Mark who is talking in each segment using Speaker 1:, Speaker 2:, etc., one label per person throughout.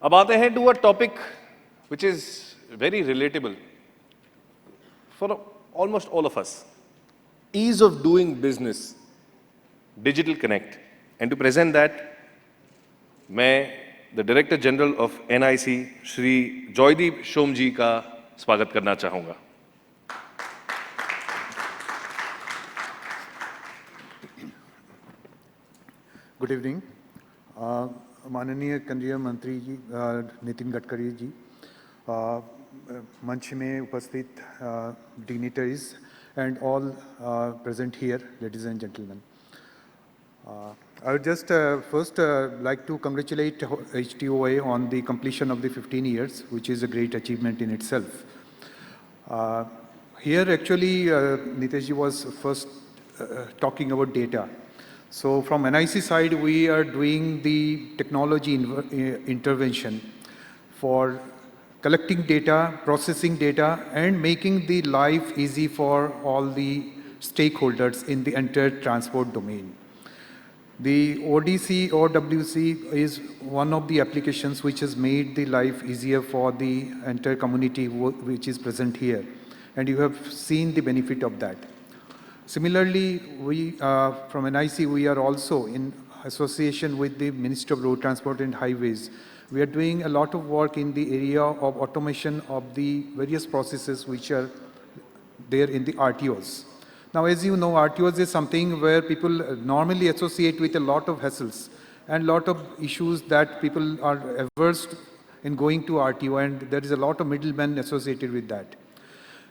Speaker 1: अब आते हैं to a topic which is very relatable for almost all of us. Ease of doing business, digital connect. And to present that, मैं the Director General of NIC, Shri Joydeep Shrome जी का स्वागत करना चाहूँगा.
Speaker 2: Good evening. माननीय केंद्रीय मंत्री जी नितिन गडकरी जी, मंच में उपस्थित dignitaries and all present here, ladies and gentlemen. I would just first like to congratulate HTOA on the completion of the 15 years, which is a great achievement in itself. Here actually Nitesh ji was first talking about data. So from NIC side, we are doing the technology intervention for collecting data, processing data, and making the life easy for all the stakeholders in the entire transport domain. The ODC or WC is one of the applications which has made the life easier for the entire community which is present here. And you have seen the benefit of that. Similarly, we from NIC, we are also in association with the Ministry of Road Transport and Highways. We are doing a lot of work in the area of automation of the various processes which are there in the RTOs. Now, as you know, RTOs is something where people normally associate with a lot of hassles and lot of issues that people are averse in going to RTO, and there is a lot of middlemen associated with that.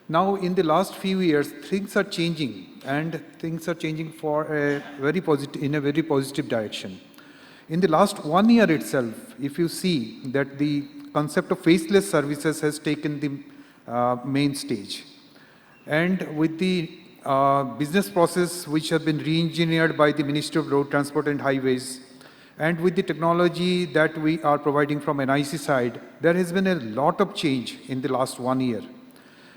Speaker 2: Now, in the last few years, things are changing, and things are changing for a very positive, in a very positive direction. In the last 1 year itself, if you see that the concept of faceless services has taken the main stage, and with the business process which have been re-engineered by the Ministry of Road Transport and Highways, and with the technology that we are providing from NIC side, there has been a lot of change in the last 1 year.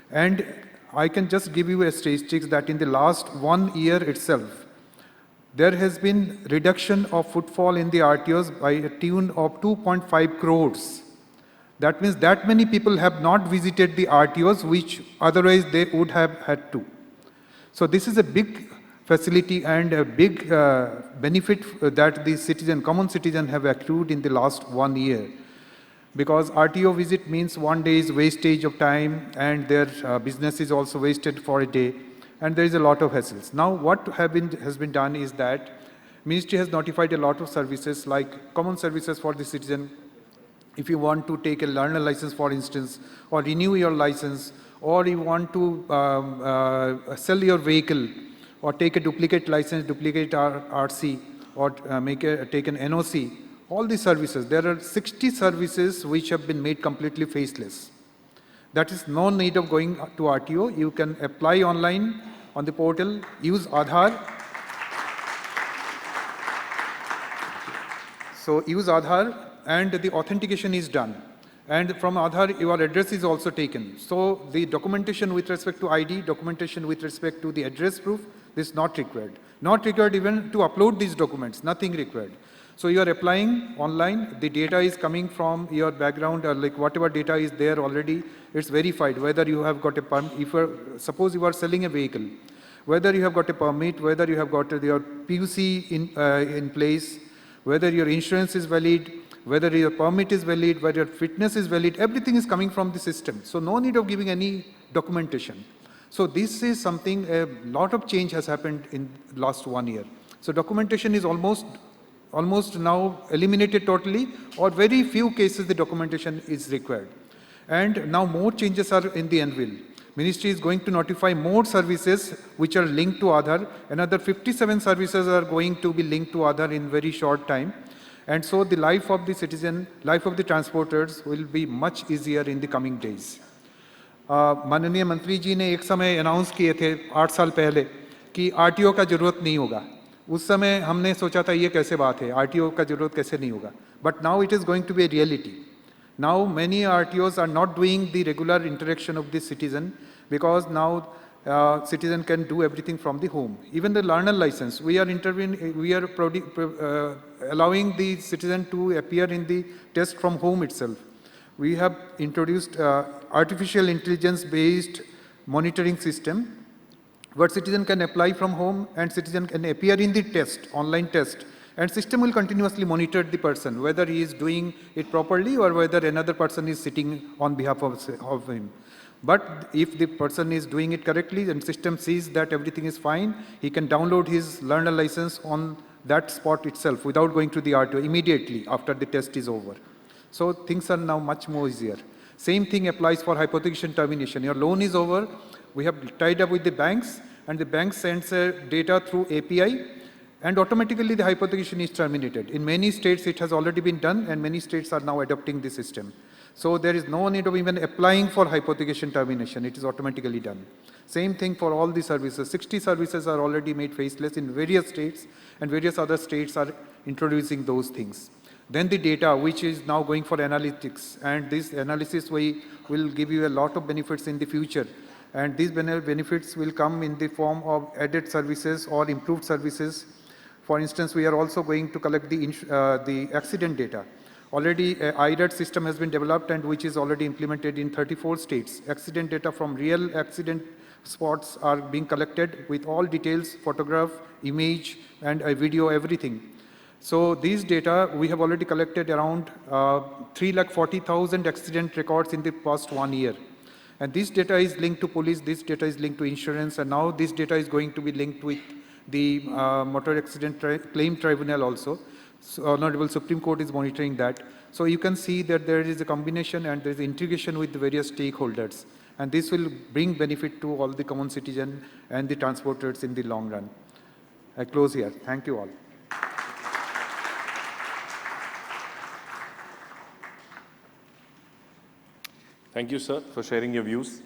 Speaker 2: And I can just give you a statistics that in the last 1 year itself, there has been reduction of footfall in the RTOs by a tune of 2.5 crores. That means that many people have not visited the RTOs, which otherwise they would have had to. So this is a big facility and a big benefit that the citizen, common citizen have accrued in the last 1 year. Because RTO visit means 1 day's wastage of time, and their business is also wasted for a day, and there is a lot of hassles. Now what has been done is that Ministry has notified a lot of services like common services for the citizen. If you want to take a learner license, for instance, or renew your license, or you want to sell your vehicle, or take a duplicate license, duplicate RC, or take an NOC, all these services, there are 60 services which have been made completely faceless. That is no need of going to RTO. You can apply online on the portal, use Aadhaar. So use Aadhaar and the authentication is done. And from Aadhaar, your address is also taken. So the documentation with respect to ID, documentation with respect to the address proof is not required. Not required even to upload these documents, nothing required. So you are applying online, the data is coming from your background, or like whatever data is there already, it's verified whether you have got a permit. Suppose you are selling a vehicle, whether you have got a permit, whether you have got your PUC in place, whether your insurance is valid, whether your permit is valid, whether your fitness is valid, everything is coming from the system. So no need of giving any documentation. So this is something, a lot of change has happened in the last 1 year. So documentation is almost now eliminated totally, or very few cases the documentation is required. And now more changes are in the anvil. Ministry is going to notify more services which are linked to Aadhaar. Another 57 services are going to be linked to Aadhaar in very short time. And so the life of the citizen, life of the transporters will be much easier in the coming days. माननीय मंत्री जी ने एक समय announce किए थे 8 साल पहले कि आरटीओ का जरूरत नहीं होगा. उस समय हमने सोचा था ये कैसे बात है, आरटीओ का जरूरत कैसे नहीं होगा. But now it is going to be a reality. Now many RTOs are not doing the regular interaction of the citizen because now citizen can do everything from the home. Even the learner license, we are allowing the citizen to appear in the test from home itself. We have introduced artificial intelligence-based monitoring system where citizen can apply from home and citizen can appear in the test, online test, and system will continuously monitor the person, whether he is doing it properly or whether another person is sitting on behalf of him. But if the person is doing it correctly and system sees that everything is fine, he can download his learner license on that spot itself without going to the RTO immediately after the test is over. So things are now much more easier. Same thing applies for hypothecation termination. Your loan is over, we have tied up with the banks, and the bank sends data through API, and automatically the hypothecation is terminated. In many states it has already been done, and many states are now adopting the system. So there is no need of even applying for hypothecation termination, it is automatically done. Same thing for all the services. 60 services are already made faceless in various states, and various other states are introducing those things. Then the data, which is now going for analytics, and this analysis will give you a lot of benefits in the future. And these benefits will come in the form of added services or improved services. For instance, we are also going to collect the accident data. Already, IRAD system has been developed and which is already implemented in 34 states. Accident data from real accident spots are being collected with all details, photograph, image, and a video, everything. So these data, we have already collected around 340,000 accident records in the past 1 year. And this data is linked to police, this data is linked to insurance, and now this data is going to be linked with the Motor Accident Claim Tribunal also. So Honorable Supreme Court is monitoring that. So you can see that there is a combination and there is integration with the various stakeholders. And this will bring benefit to all the common citizen and the transporters in the long run. I close here. Thank you all.
Speaker 1: Thank you, sir, for sharing your views.